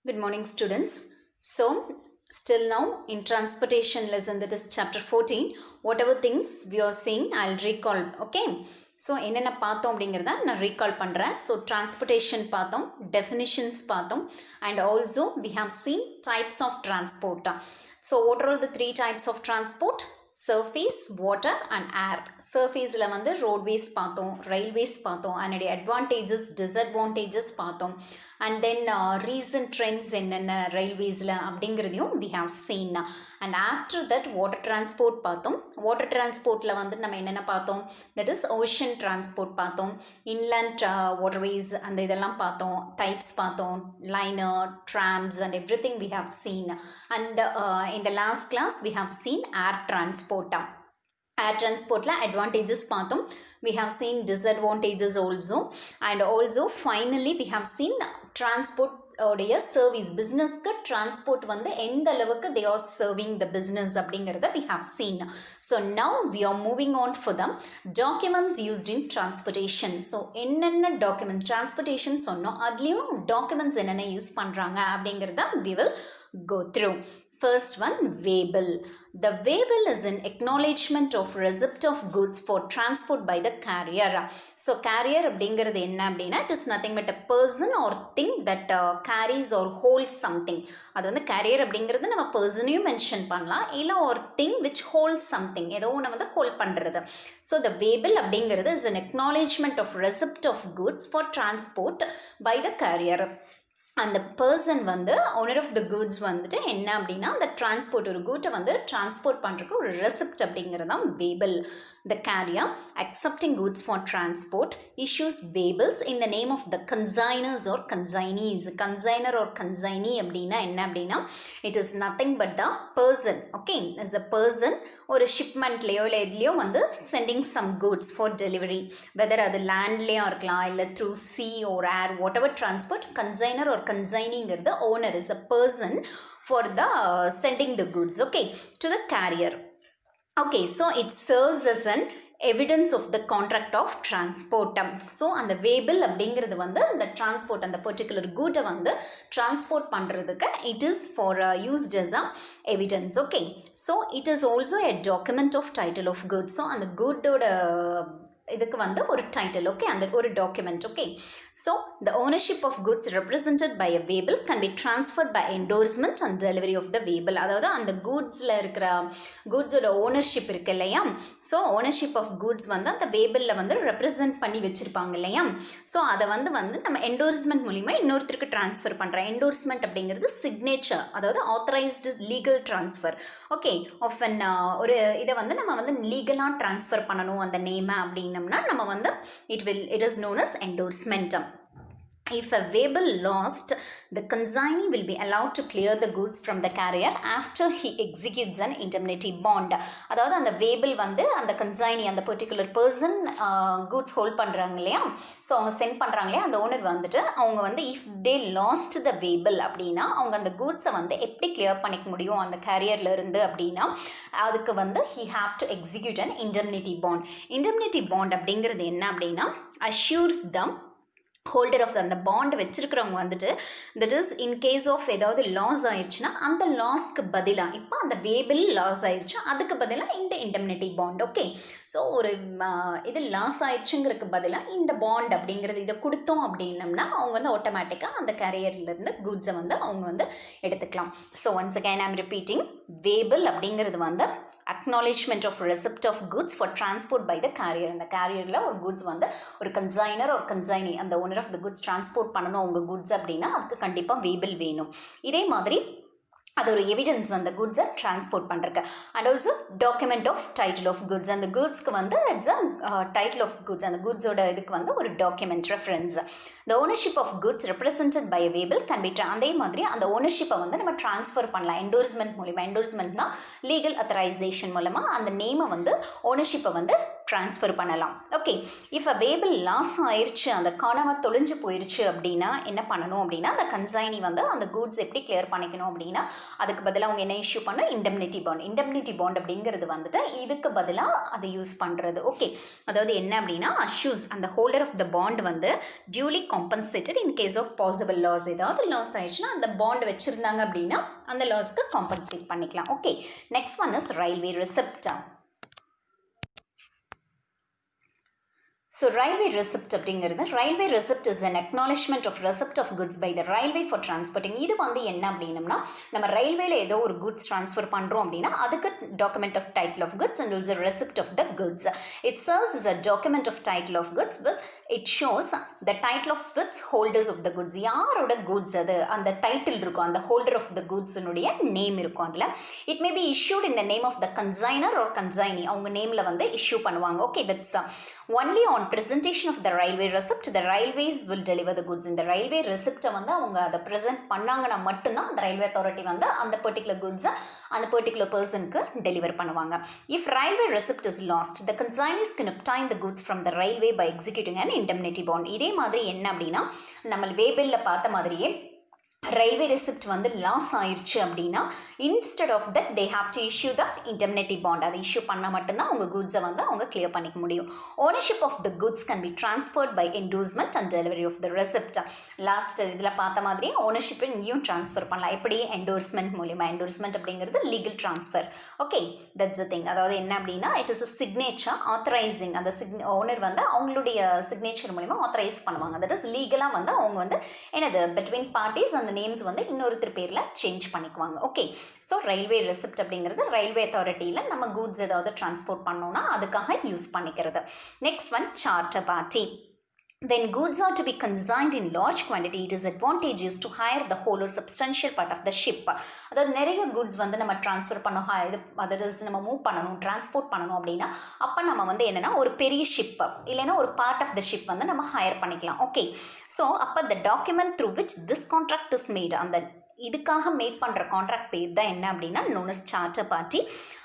Good morning, students. So, still now in transportation lesson, that is chapter 14, whatever things we are seeing, I'll recall. Okay. So, என்னென்ன பார்த்தோம் அப்படிங்கிறத நான் recall பண்ணுறேன். So, transportation பார்த்தோம், definitions பார்த்தோம், and also we have seen types of transport. So, what are all the three types of transport? Surface, water and air. Surfaceல வந்து roadways பார்த்தோம், railways பார்த்தோம், அதனுடைய advantages, disadvantages பார்த்தோம், and then recent trends என்னென்ன railwaysல அப்படிங்கிறதையும் we have seen. And after that water transport பார்த்தோம். Water transportல வந்து நம்ம என்னென்ன பார்த்தோம்? That is ocean transport பார்த்தோம், inland waterways அந்த இதெல்லாம் பார்த்தோம், types பார்த்தோம், liner, trams and everything we have seen. And in the last class we have seen air transport. Air transport la advantages பார்த்தோம், we have seen disadvantages also, and also finally we have seen transport உடைய service, businessக்கு transport வந்து எந்த அளவுக்கு they are serving the business அப்படிங்கிறத we have seen. So now we are moving on for the documents used in transportation. So என்னென்ன documents transportation சொன்னோம், அதுலேயும் documents என்னென்ன use பண்ணுறாங்க அப்படிங்கிறத we will go through. First one, waybill. The waybill is an acknowledgement of receipt of goods for transport by the carrier. So carrier அப்படிங்கிறது என்ன அப்படின்னா, it is nothing but a person or thing that carries or holds something. அது வந்து carrier அப்படிங்கிறது நம்ம personையும் mention பண்ணலாம், இல்லை ஒரு thing which holds something, ஏதோ ஒன்று வந்து ஹோல்ட் பண்ணுறது. So the waybill அப்படிங்கிறது is an acknowledgement of receipt of goods for transport by the carrier. அந்த பர்சன் வந்து ஓனர் ஆஃப் த குட்ஸ் வந்துட்டு என்ன அப்படின்னா, அந்த டிரான்ஸ்போர்ட் ஒரு கூட்டை வந்து டிரான்ஸ்போர்ட் பண்ணுறதுக்கு ஒரு ரெசிப்ட் அப்படிங்கிறது தான் வேபிள். The carrier accepting goods for transport issues waybills in the name of the consigners or consignees. Consigner or consignee அப்படின்னா என்ன அப்படின்னா, it is nothing but the person. Okay, as a person ஒரு ஷிப்மெண்ட்லேயோ இல்லை எதுலேயோ வந்து sending some goods for delivery, whether அது லேண்ட்லேயும் இருக்கலாம் இல்லை through sea or air, whatever transport. Consigner or consigneeங்கிறது owner is a person for the sending the goods, okay, to the carrier. Okay, so it serves as an evidence of the contract of transport. So அந்த வேபிள் அப்படிங்கிறது வந்து அந்த transport, அந்த particular கூட்டை வந்து transport பண்ணுறதுக்கு it is for used as a evidence. Okay, so it is also a document of title of goods. So அந்த கூட்டோட இதுக்கு வந்து ஒரு டைட்டில், ஓகே, அந்த ஒரு document. Okay, so the ownership of goods represented by a waybill can be transferred by endorsement and delivery of the waybill. அதாவது அந்த கூட்ஸில் இருக்கிற கூட்ஸோட ownership இருக்கு இல்லையா, ஸோ ஓனர்ஷிப் ஆஃப் கூட்ஸ் வந்து அந்த வேபிளில் வந்து ரெப்ரசன்ட் பண்ணி வச்சுருப்பாங்க இல்லையா, ஸோ அதை வந்து நம்ம என்டோர்ஸ்மெண்ட் மூலிமா இன்னொருத்தருக்கு ட்ரான்ஸ்ஃபர் பண்ணுறோம். என்டோர்ஸ்மெண்ட் அப்படிங்கிறது சிக்னேச்சர், அதாவது authorised legal transfer. Okay, of an ஒரு இதை வந்து நம்ம வந்து லீகலாக ட்ரான்ஸ்ஃபர் பண்ணணும் அந்த நேமை அப்படின்னம்னா நம்ம வந்து it is known as endorsement. If a waybill lost, the consignee will be allowed to clear the goods from the carrier after he executes an indemnity bond. அதாவது அந்த வேபிள் வந்து அந்த consignee, அந்த பர்டிகுலர் பர்சன் கூட்ஸ் ஹோல்ட் பண்ணுறாங்க இல்லையா, so அவங்க send பண்ணுறாங்க இல்லையா, அந்த ஓனர் வந்துட்டு அவங்க வந்து இஃப் தே லாஸ்ட் த வேபிள் அப்படின்னா அவங்க அந்த கூட்ஸை வந்து எப்படி கிளியர் பண்ணிக்க முடியும் அந்த கேரியர்ல இருந்து அப்படின்னா, அதுக்கு வந்து he have to execute an indemnity bond. Indemnity bond அப்படிங்கிறது என்ன அப்படின்னா, assures them ஹோல்டர் ஆஃப் அந்த பாண்ட் வச்சிருக்கிறவங்க வந்துட்டு, that is in case of ஏதாவது லாஸ் ஆயிடுச்சுன்னா அந்த லாஸ்க்கு பதிலாக, இப்போ அந்த வேபிள் லாஸ் ஆயிடுச்சு அதுக்கு பதிலாக இந்த இண்டெம்னிட்டி பாண்ட். ஓகே, ஸோ ஒரு இது லாஸ் ஆயிடுச்சுங்கிறதுக்கு பதிலாக இந்த பாண்ட் அப்படிங்கிறது இதை கொடுத்தோம் அப்படின்னம்னா அவங்க வந்து ஆட்டோமேட்டிக்காக அந்த கேரியர்லேருந்து குட்ஸை வந்து அவங்க வந்து எடுத்துக்கலாம். So once again I'm repeating, waybill அப்படிங்கிறது வந்து acknowledgement of receipt of goods for transport by the carrier. அந்த கேரியரில் ஒரு குட்ஸ் வந்து ஒரு கன்சைனர் ஒரு கன்சைனி, அந்த owner of the goods transport பண்ணணும் அவங்க குட்ஸ் அப்படின்னா அதுக்கு கண்டிப்பாக வேபிள் வேணும். இதே மாதிரி அது ஒரு எவிடன்ஸ் அந்த குட்ஸை டிரான்ஸ்போர்ட் பண்ணுறக்கு. And also document of title of goods, அந்த குட்ஸ்க்கு வந்து it's a title of goods, அந்த குட்ஸோட இதுக்கு வந்து ஒரு document reference. The ownership of goods represented by a waybill can be அதே மாதிரி அந்த ஓனர்ஷிப்பை வந்து நம்ம ட்ரான்ஸ்ஃபர் பண்ணலாம் என்டோர்ஸ்மெண்ட் மூலிமா. என்டோர்ஸ்மெண்ட்னா லீகல் அத்தரைசேஷன் மூலமாக அந்த நேமை வந்து ஓனர்ஷிப்பை வந்து ட்ரான்ஸ்ஃபர் பண்ணலாம். ஓகே, இஃப் அ வேபிள் லாஸ் ஆயிடுச்சு, அந்த காணாமல் தொலைஞ்சு போயிடுச்சு அப்படின்னா என்ன பண்ணணும் அப்படின்னா, அந்த கன்சைனி வந்து அந்த கூட்ஸ் எப்படி கிளியர் பண்ணிக்கணும் அப்படின்னா, அதுக்கு பதிலாக அவங்க என்ன இஷ்யூ பண்ண, இண்டெம்னிட்டி பாண்ட். இண்டெம்னிட்டி பாண்ட் அப்படிங்கிறது வந்துட்டு இதுக்கு பதிலாக அதை யூஸ் பண்ணுறது. ஓகே, அதாவது என்ன அப்படின்னா, அஷ்யூஸ் அந்த ஹோல்டர் ஆஃப் த பாண்ட் வந்து duly compensated in case of possible loss. ஏதாவது லாஸ் ஆயிடுச்சுன்னா அந்த பாண்ட் வச்சுருந்தாங்க அப்படின்னா அந்த லாஸ்க்கு காம்பன்சேட் பண்ணிக்கலாம். Okay, next one is railway receipt. So railway receipt அப்படிங்கிறது, railway receipt is an acknowledgement of receipt of goods by the railway for transporting. இது வந்து என்ன அப்படின்னம்னா, நம்ம ரயில்வேல ஏதோ ஒரு goods transfer பண்ணுறோம் அப்படின்னா அதுக்கு document of title of goods and also receipt of the goods. It serves as a document of title of goods, but it shows the title of its holders of the goods. யாரோட goods அது, அந்த title இருக்கும், அந்த holder of the goods உடைய name இருக்கும் அதில். It may be issued in the name of the consigner or consignee. அவங்க நேமில் வந்து இஷ்யூ பண்ணுவாங்க. Okay, that's only on presentation of the railway receipt the railways will deliver the goods. இந்த railway receipt வந்து அவங்க அதை present பண்ணாங்கன்னா மட்டும்தான் அந்த railway authority வந்து அந்த particular goods அந்த particular personக்கு deliver பண்ணுவாங்க. If railway receipt is lost, the consignees can obtain the goods from the railway by executing an indemnity bond. இதே மாதிரி என்ன அப்படின்னா, நம்ம வேபிள்ல பார்த்த மாதிரியே ரயில்வே ரெசிப்ட் வந்து லாஸ் ஆயிடுச்சு அப்படின்னா, instead of that they have to issue the indemnity bond. அதை இஷ்யூ பண்ணால் மட்டும்தான் அவங்க குட்ஸை வந்து அவங்க கிளியர் பண்ணிக்க முடியும். Ownership of the goods can be transferred by endorsement and delivery of the receipt. Last இதில் பார்த்த மாதிரி ஓனர்ஷிப்பை இங்கேயும் ட்ரான்ஸ்ஃபர் பண்ணலாம். எப்படி, என்டோர்ஸ்மெண்ட் மூலிமா. என்டோர்ஸ்மெண்ட் அப்படிங்கிறது legal transfer. Okay, that's the thing. அதாவது என்ன அப்படின்னா, it is a signature authorising. அந்த ஓனர் வந்து அவங்களுடைய சிக்னேச்சர் மூலிமா ஆத்தரைஸ் பண்ணுவாங்க. தட் இஸ் லீகலாக வந்து அவங்க வந்து என்னது பிட்வீன் பார்ட்டிஸ் அந்த நேம்ஸ் வந்து இன்னொருத்தர் பேரில் சேஞ்ச் பண்ணிக்குவாங்க. ஓகே, ஸோ ரயில்வே ரெசிப்ட் அப்படிங்கிறது ரயில்வே அத்தாரிட்டியில் நம்ம கூட்ஸ் ஏதாவது டிரான்ஸ்போர்ட் பண்ணோம்னா அதுக்காக யூஸ் பண்ணிக்கிறது. Next one, charter party. When goods are to be consigned in large quantity, it is advantageous to hire the whole or substantial part of the ship. அதாவது நிறைய goods வந்து நம்ம transfer பண்ணணும், அதாவது நம்ம மூவ் பண்ணணும், டிரான்ஸ்போர்ட் பண்ணணும் அப்படின்னா அப்போ நம்ம வந்து என்னென்னா ஒரு பெரிய ஷிப் இல்லைன்னா ஒரு பார்ட் ஆஃப் த ஷிப் வந்து நம்ம ஹையர் பண்ணிக்கலாம். ஓகே, ஸோ அப்போ the document through which this contract is made, அந்த இதுக்காக மேட் பண்ணுற கான்ட்ராக்ட் பேர் தான் என்ன அப்படின்னா known as charter party.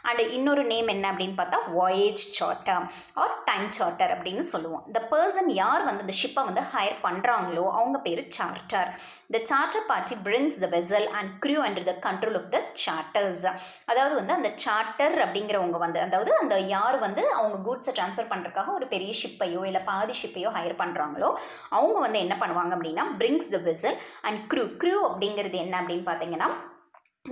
And இன்னொரு நேம் என்ன அப்படின்னு பார்த்தா voyage charter or time charter அப்படின்னு சொல்லுவோம். த பர்சன் யார் வந்து இந்த ஷிப்பை வந்து ஹையர் பண்ணுறாங்களோ அவங்க பேர் charter. The charter party brings the vessel and crew under the control of the charterers. அதாவது வந்து அந்த சார்ட்டர் அப்படிங்கிறவங்க வந்து, அதாவது அந்த யார் வந்து அவங்க கூட்ஸை ட்ரான்ஸ்ஃபர் பண்ணுறதுக்காக ஒரு பெரிய ஷிப்பையோ இல்லை பாதி ஷிப்பையோ ஹையர் பண்ணுறாங்களோ அவங்க வந்து என்ன பண்ணுவாங்க அப்படின்னா brings the vessel and crew. Crew அப்படிங்கிறது என்ன அப்படின்னு பார்த்தீங்கன்னா,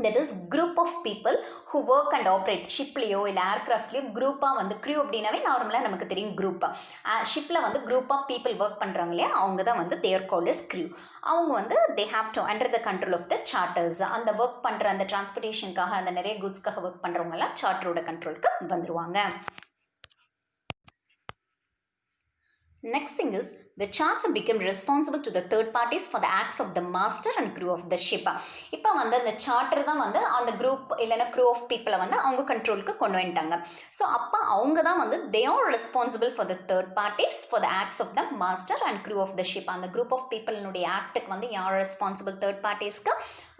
that is group of people who work and operate. ஷிப்லேயோ இல்லை ஏர்க்ராஃப்ட்லேயோ குரூப்பாக வந்து க்ரூ அப்படின்னாவே நார்மலாக நமக்கு தெரியும் குரூப்பாக. ஷிப்பில் வந்து குரூப் ஆஃப் பீப்புள் ஒர்க் பண்ணுறாங்க இல்லையா, அவங்க தான் வந்து தேர் கால்ட் அஸ் க்ரூ. அவங்க வந்து they have to under the control of the charterers. அந்த ஒர்க் பண்ணுற அந்த டிரான்ஸ்போர்ட்டேஷனுக்காக அந்த நிறைய குட்ஸ்க்காக ஒர்க் பண்ணுறவங்கலாம் சார்ட்டரோட கண்ட்ரோலுக்கு வந்துடுவாங்க. Next thing is the charter became responsible to the third parties for the acts of the master and crew of the ship. இப்போ வந்து அந்த சார்ட்டர் தான் வந்து அந்த குரூப் இல்லைன்னா க்ரூ ஆஃப் பீப்புளை வந்து அவங்க கண்ட்ரோலுக்கு கொண்டு வந்துட்டாங்க. ஸோ அப்போ அவங்க தான் வந்து they are responsible for the third parties for the acts of the master and crew of the ship. அந்த குரூப் ஆஃப் பீப்புளினுடைய ஆக்டுக்கு வந்து யார் ரெஸ்பான்சிபிள், தேர்ட் பார்ட்டிஸ்க்கு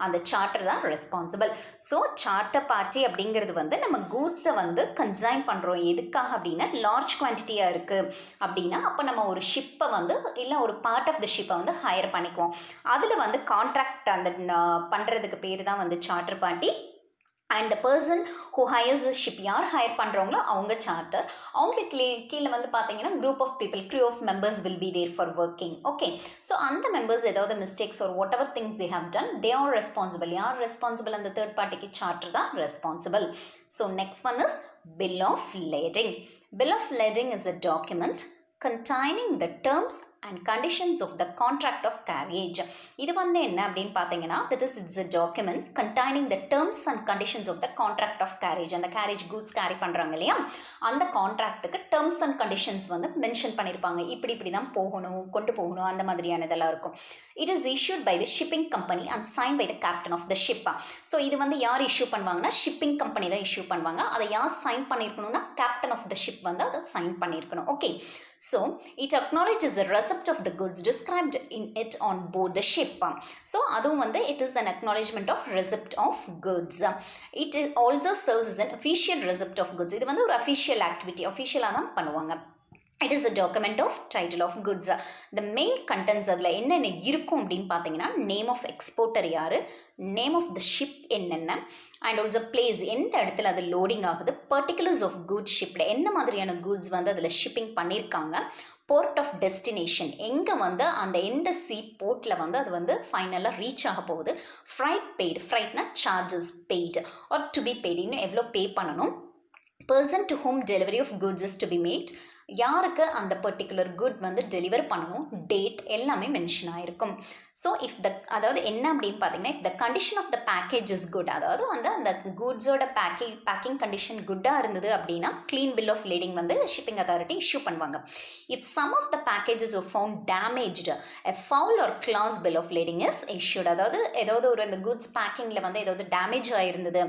அந்த சார்ட்டர் தான் ரெஸ்பான்சிபிள். ஸோ சார்ட்டர் பார்ட்டி அப்படிங்கிறது வந்து நம்ம கூட்ஸை வந்து கன்சைன் பண்ணுறோம். எதுக்காக அப்படின்னா லார்ஜ் குவான்டிட்டியாக இருக்குது அப்படின்னா அப்போ நம்ம ஒரு ஷிப்பை வந்து இல்லை ஒரு பார்ட் ஆஃப் த ஷிப்பை வந்து ஹையர் பண்ணிக்குவோம். அதில் வந்து கான்ட்ராக்ட் அந்த பண்ணுறதுக்கு பேர் தான் வந்து charter party. And the person who hires the ship, யார் ஹையர் பண்ணுறவங்களோ அவங்க சார்ட்டர். அவங்களுக்கு கீழே வந்து பார்த்தீங்கன்னா group of people, crew of members will be there for working. Okay, so அந்த மெம்பர்ஸ் ஏதாவது மிஸ்டேக்ஸ் ஒரு whatever things they have done, they are responsible. யார் ரெஸ்பான்சிபிள்? அந்த தேர்ட் பார்ட்டிக்கு சார்ட்டர் தான் responsible. So next one is bill of lading. Bill of lading is a document containing the terms and conditions of the contract of carriage. இது வந்து என்ன அப்படின்னு பார்த்தீங்கன்னா, that is it's a document containing the terms and conditions of the contract of carriage. அந்த garage goods carry பண்ணுறாங்க இல்லையா, அந்த கான்ட்ராக்டுக்கு terms and conditions வந்து மென்ஷன் பண்ணியிருப்பாங்க. இப்படி இப்படி தான் போகணும், கொண்டு போகணும், அந்த மாதிரியான இதெல்லாம் இருக்கும். It is issued by the shipping company and signed by the captain of the ship. So இது வந்து யார் இஷ்யூ பண்ணுவாங்கன்னா ஷிப்பிங் கம்பெனி தான் இஷ்யூ பண்ணுவாங்க. அதை யார் சைன் பண்ணியிருக்கணும்னா கேப்டன் ஆஃப் த ஷிப் வந்து அதை சைன் பண்ணியிருக்கணும். Okay, so it acknowledges the receipt of the goods described in it on board the ship. So அதுவும் வந்து it is an acknowledgement of receipt of goods. It also serves as an official receipt of goods. இது வந்து ஒரு official activity, official-ஆ தான் பண்ணுவாங்க. It is a document of title of goods. The main contents அதில் என்னென்ன இருக்கும் அப்படின்னு பார்த்தீங்கன்னா நேம் ஆஃப் எக்ஸ்போர்ட்டர் யார், நேம் ஆஃப் த ஷிப் என்னென்ன, அண்ட் ஆல்சோ பிளேஸ் எந்த இடத்துல அது லோடிங் ஆகுது, பர்டிகுலர்ஸ் ஆஃப் கூட்ஸ் ஷிப்பில் எந்த மாதிரியான கூட்ஸ் வந்து அதில் ஷிப்பிங் பண்ணியிருக்காங்க, போர்ட் ஆஃப் டெஸ்டினேஷன் எங்கே வந்து அந்த எந்த சீ போர்ட்டில் வந்து அது வந்து ஃபைனலாக ரீச் ஆக போகுது, ஃப்ரைட் பெய்டு, ஃப்ரைட்னா charges paid are to be paid, இன்னும் எவ்வளோ பே பண்ணணும், person to whom delivery of goods is to be made, யாருக்கு அந்த பர்டிகுலர் குட் வந்து டெலிவர் பண்ணணும், டேட் எல்லாமே மென்ஷன் ஆகிருக்கும். ஸோ இஃப் த அதாவது என்ன அப்படின்னு பார்த்தீங்கன்னா if the condition of the package is good, அதாவது வந்து அந்த குட்ஸோட பேக்கிங் கண்டிஷன் குட்டாக இருந்தது அப்படின்னா க்ளீன் பில் ஆஃப் லேடிங் வந்து ஷிப்பிங் அத்தாரிட்டி இஷ்யூ பண்ணுவாங்க. If some of the packages are found damaged a foul or class bill of lading is issued, அதாவது ஏதாவது ஒரு அந்த குட்ஸ் பேக்கிங்கில் வந்து ஏதாவது டேமேஜ் ஆகிருந்தது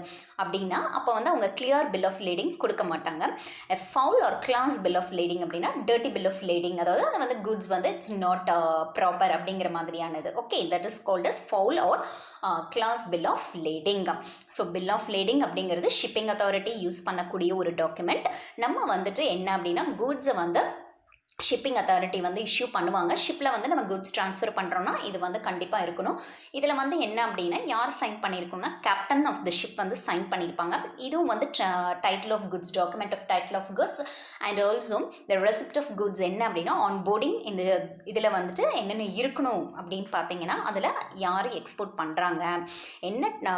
அப்படின்னா அப்போ வந்து அவங்க கிளியர் பில் ஆஃப் லேடிங் கொடுக்க மாட்டாங்க. A foul or class bill of lading அப்படின்னா டர்ட்டி பில் ஆஃப் லேடிங், அதாவது அது வந்து குட்ஸ் வந்து இட்ஸ் நாட் ப்ராப்பர் அப்படிங்கிற மாதிரியானது. Okay, that is called as foul or class bill of lading. So bill of lading அப்படிங்கிறது ஷிப்பிங் அத்தாரிட்டி யூஸ் பண்ணக்கூடிய ஒரு டாக்குமெண்ட். நம்ம வந்துட்டு என்ன அப்படின்னா குட்ஸை வந்து ஷிப்பிங் அத்தாரிட்டி வந்து இஷ்யூ பண்ணுவாங்க. ஷிப்பில் வந்து நம்ம குட்ஸ் ட்ரான்ஸ்ஃபர் பண்ணுறோன்னா இது வந்து கண்டிப்பாக இருக்கணும். இதில் வந்து என்ன அப்படின்னா யார் சைன் பண்ணியிருக்கோம்னா கேப்டன் ஆஃப் த ஷிப் வந்து சைன் பண்ணியிருப்பாங்க. இதுவும் வந்து title of goods, document of title of goods and also the receipt of goods என்ன அப்படின்னா ஆன் போர்டிங். இந்த இதில் வந்துட்டு என்னென்ன இருக்கணும் அப்படின்னு பார்த்தீங்கன்னா அதில் யார் எக்ஸ்போர்ட் பண்ணுறாங்க, என்ன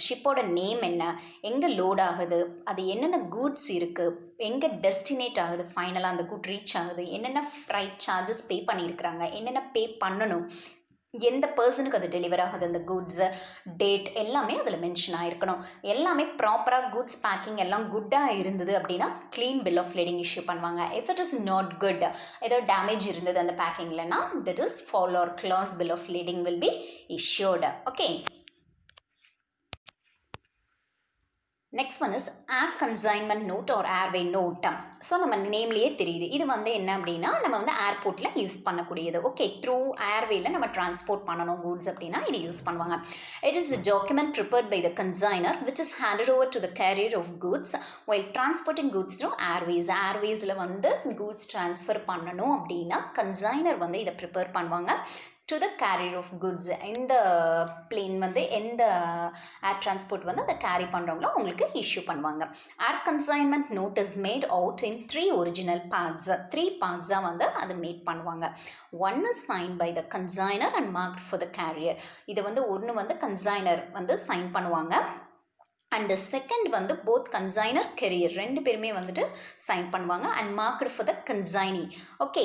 ஷிப்போட நேம் என்ன, எங்கே லோட் ஆகுது, அது என்னென்ன குட்ஸ் இருக்குது, எங்கே டெஸ்டினேட் ஆகுது, ஃபைனலாக அந்த குட் ரீச் ஆகுது, என்னென்ன ஃப்ரைட் சார்ஜஸ் பே பண்ணியிருக்கிறாங்க, என்னென்ன பே பண்ணணும், எந்த பர்சனுக்கு அது டெலிவர் ஆகுது, அந்த குட்ஸு டேட் எல்லாமே அதில் மென்ஷன் ஆகிருக்கணும். எல்லாமே ப்ராப்பராக குட்ஸ் பேக்கிங் எல்லாம் குட்டாக இருந்தது அப்படின்னா clean bill of lading issue பண்ணுவாங்க. If it is not good, ஏதோ டேமேஜ் இருந்தது அந்த பேக்கிங்லனா that is foul or class bill of lading will be issued. Okay, next one is air consignment note or airway note. So நம்ம நேம்லேயே தெரியுது இது வந்து என்ன அப்படின்னா நம்ம வந்து ஏர்போர்ட்டில் யூஸ் பண்ணக்கூடியது. ஓகே, த்ரூ ஏர்வேல நம்ம டிரான்ஸ்போர்ட் பண்ணணும் கூட்ஸ் அப்படின்னா இது யூஸ் பண்ணுவாங்க. It is a document prepared by the consigner which is handed over to the carrier of goods while transporting goods through airways. ஏர்வேஸில் வந்து கூட்ஸ் ட்ரான்ஸ்ஃபர் பண்ணணும் அப்படின்னா கன்சைனர் வந்து இதை ப்ரிப்பேர் பண்ணுவாங்க to the carrier of goods. இந்த plane வந்து எந்த ஏர் transport வந்து அதை கேரி பண்ணுறவங்களோ அவங்களுக்கு இஷ்யூ பண்ணுவாங்க. Air consignment note is made out in 3 original parts. 3 பார்ட்ஸாக வந்து அது மேட் பண்ணுவாங்க. One is sign by the consignor and marked for the carrier. இது வந்து ஒன்று வந்து கன்சைனர் வந்து சைன் பண்ணுவாங்க அண்ட் செகண்ட் வந்து போத் கன்சைனர் கெரியர் ரெண்டு பேருமே வந்துட்டு சைன் பண்ணுவாங்க and marked for the consignee. Okay,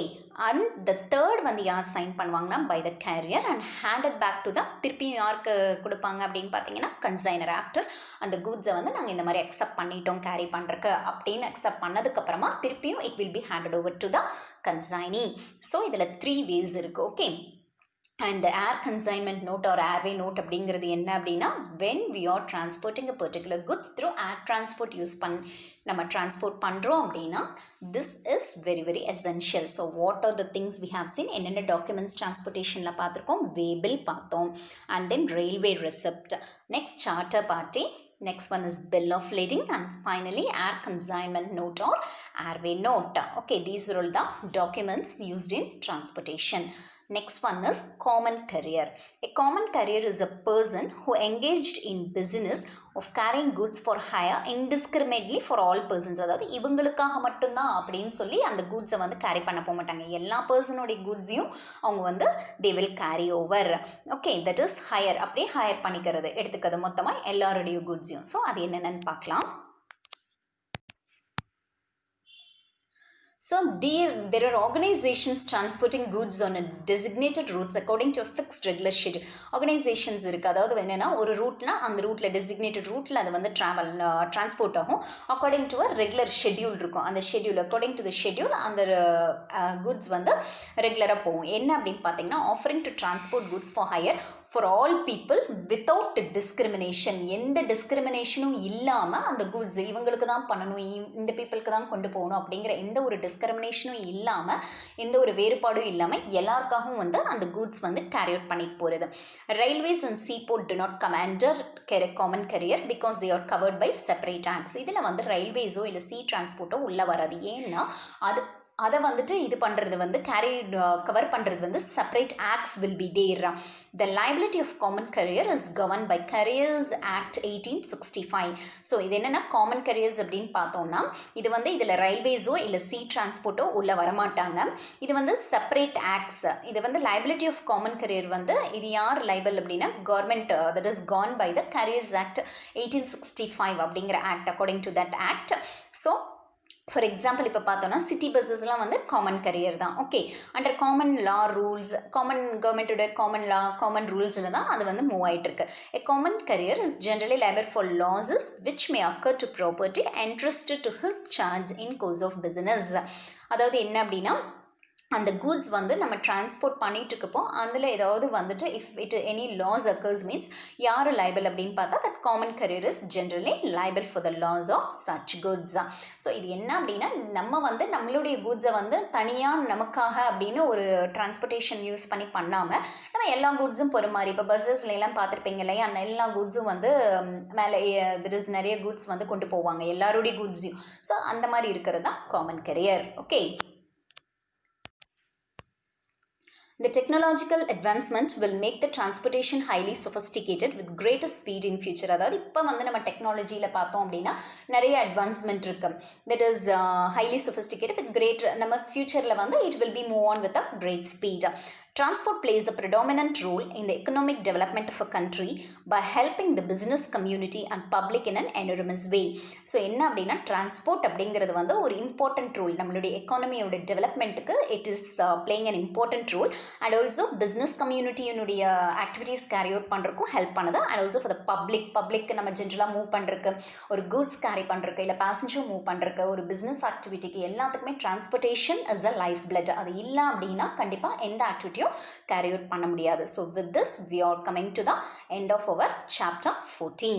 and the third வந்து யார் சைன் பண்ணுவாங்கன்னா by the carrier and handed back to the திருப்பியும் யாருக்கு கொடுப்பாங்க அப்படின்னு பார்த்தீங்கன்னா கன்சைனர். ஆஃப்டர் அந்த கூட்ஸை வந்து நாங்கள் இந்த மாதிரி அக்செப்ட் பண்ணிட்டோம் கேரி பண்ணுறக்கு அப்படின்னு அக்செப்ட் பண்ணதுக்கப்புறமா திருப்பியும் it will be handed over to the consignee. So இதில் 3 ways இருக்குது. Okay, and air consignment note or airway note அப்படிங்கிறது என்ன அப்படின்னா when we are transporting a particular goods through air transport use நம்ம டிரான்ஸ்போர்ட் பண்ணுறோம் அப்படின்னா this is very very essential. So what are the things we have seen, என்னென்ன documents டிரான்ஸ்போர்ட்டேஷனில் பார்த்துருக்கோம், வே bill பார்த்தோம் and then railway receipt, next charter party, next one is bill of lading and finally air consignment note or airway note. Okay, these are all the documents used in transportation. Next one is common carrier. A common carrier is a person who engaged in business of carrying goods for hire indiscriminately for all persons. அதாவது இவங்களுக்காக மட்டும்தான் அப்படின்னு சொல்லி அந்த கூட்ஸை வந்து carry பண்ண போக மாட்டாங்க. எல்லா பர்சனுடைய கூட்ஸையும் அவங்க வந்து they will carry over. Okay, that is higher, அப்படியே ஹையர் பண்ணிக்கிறது, எடுத்துக்கிறது மொத்தமாக எல்லாருடைய கூட்ஸையும். ஸோ அது என்னென்னு பார்க்கலாம். So there are organizations transporting goods on a designated routes according to a fixed regular schedule. Organizations இருக்குது, அதாவது என்னென்னா ஒரு ரூட்னா அந்த ரூட்டில் டெசிக்னேட்டட் ரூட்டில் அது வந்து டிரான்ஸ்போர்ட் ஆகும் according to a regular schedule இருக்கும். அந்த schedule according to the schedule அந்த குட்ஸ் வந்து ரெகுலராக போகும். என்ன அப்படின்னு பார்த்தீங்கன்னா offering to transport goods for higher for all people without discrimination. எந்த டிஸ்கிரிமினேஷனும் இல்லாமல் அந்த குட்ஸ் இவங்களுக்கு தான் பண்ணணும், இந்த பீப்புளுக்கு தான் கொண்டு போகணும் அப்படிங்கிற எந்த ஒரு டிஸ்கிரிமினேஷனும் இல்லாமல் எந்த ஒரு வேறுபாடும் இல்லாமல் எல்லாருக்காகவும் வந்து அந்த கூட்ஸ் வந்து கேரி அவுட் பண்ணிட்டு போகிறது. Railways and seaport do not come under common carrier because they are covered by separate acts. இதில் வந்து ரயில்வேஸோ இல்லை சீ டிரான்ஸ்போர்ட்டோ உள்ளே வராது. ஏன்னா அதை வந்துட்டு இது பண்ணுறது வந்து கவர் பண்ணுறது வந்து separate acts will be there. The liability of common carrier is governed by Carriers Act 1865. So இது என்னென்னா காமன் கேரியர்ஸ் அப்படின்னு பார்த்தோம்னா இது வந்து இதில் ரயில்வேஸோ இல்லை சீ டிரான்ஸ்போர்ட்டோ உள்ளே வரமாட்டாங்க. இது வந்து செப்பரேட் ஆக்ட்ஸ். இது வந்து liability of common carrier வந்து இது யார் லைபிள் அப்படின்னா government, that is gone by the Carriers Act 1865 அப்படிங்கிற act. According to that act. So for example இப்போ பார்த்தோன்னா சிட்டி பஸ்ஸஸ்லாம் வந்து காமன் கரியர் தான். ஓகே, அண்டர் காமன் லா ரூல்ஸ், காமன் கவர்மெண்ட்டோட காமன் லா காமன் ரூல்ஸில் தான் அது வந்து மூவ் ஆகிட்டு இருக்கு. A common carrier is generally liable for losses which may occur to property entrusted to his charge in course of business. அதாவது என்ன அப்படின்னா அந்த கூட்ஸ் வந்து நம்ம டிரான்ஸ்போர்ட் பண்ணிட்டு இருக்கப்போ அதில் ஏதாவது வந்துட்டு if it any loss occurs means யார் லைபிள் அப்படின்னு பார்த்தா that common carrier is generally liable for the loss of such goods. So இது என்ன அப்படின்னா நம்ம வந்து நம்மளுடைய கூட்ஸை வந்து தனியாக நமக்காக அப்படின்னு ஒரு டிரான்ஸ்போர்ட்டேஷன் யூஸ் பண்ணி பண்ணாமல் நம்ம எல்லா கூட்ஸும் போகிற மாதிரி இப்போ பஸ்ஸஸ்லாம் பார்த்துருப்பீங்க இல்லையா, அந்த எல்லா கூட்ஸும் வந்து மேலே திட் இஸ் நிறைய கூட்ஸ் வந்து கொண்டு போவாங்க எல்லாருடைய கூட்ஸையும். ஸோ அந்த மாதிரி இருக்கிறது தான் common career. Okay, the technological advancement will make the transportation highly sophisticated with greater speed in future. அதாவது இப்போ வந்து நம்ம டெக்னாலஜியில் பார்த்தோம் அப்படின்னா நிறைய அட்வான்ஸ்மெண்ட் இருக்கு. That is highly sophisticated with great, நம்ம ஃபியூச்சரில் வந்து it will be move on with a great speed. Transport plays a predominant role in the economic development of a country by helping the business community and public in an enormous way. So என்ன அப்படின்னா transport அப்படிங்கிறது வந்து ஒரு important role நம்மளுடைய எக்கானமியோட டெவலப்மெண்ட்டுக்கு it is playing an important role. And also business கம்யூனிட்டியினுடைய activities carry out பண்ணுறதுக்கும் ஹெல்ப் பண்ணுது. And also for the public நம்ம ஜென்ரலாக மூவ் பண்ணுறதுக்கு, ஒரு கூட்ஸ் கேரி பண்ணுறதுக்கு, இல்லை பேசஞ்சர் மூவ் பண்ணுறதுக்கு, ஒரு பிஸ்னஸ் ஆக்டிவிட்டிக்கு எல்லாத்துக்குமே transportation is a life blood. அது இல்லை அப்படின்னா கண்டிப்பாக எந்த ஆக்டிவிட்டியும் carry out பண்ண முடியாது. So with this we are coming to the end of our chapter 14.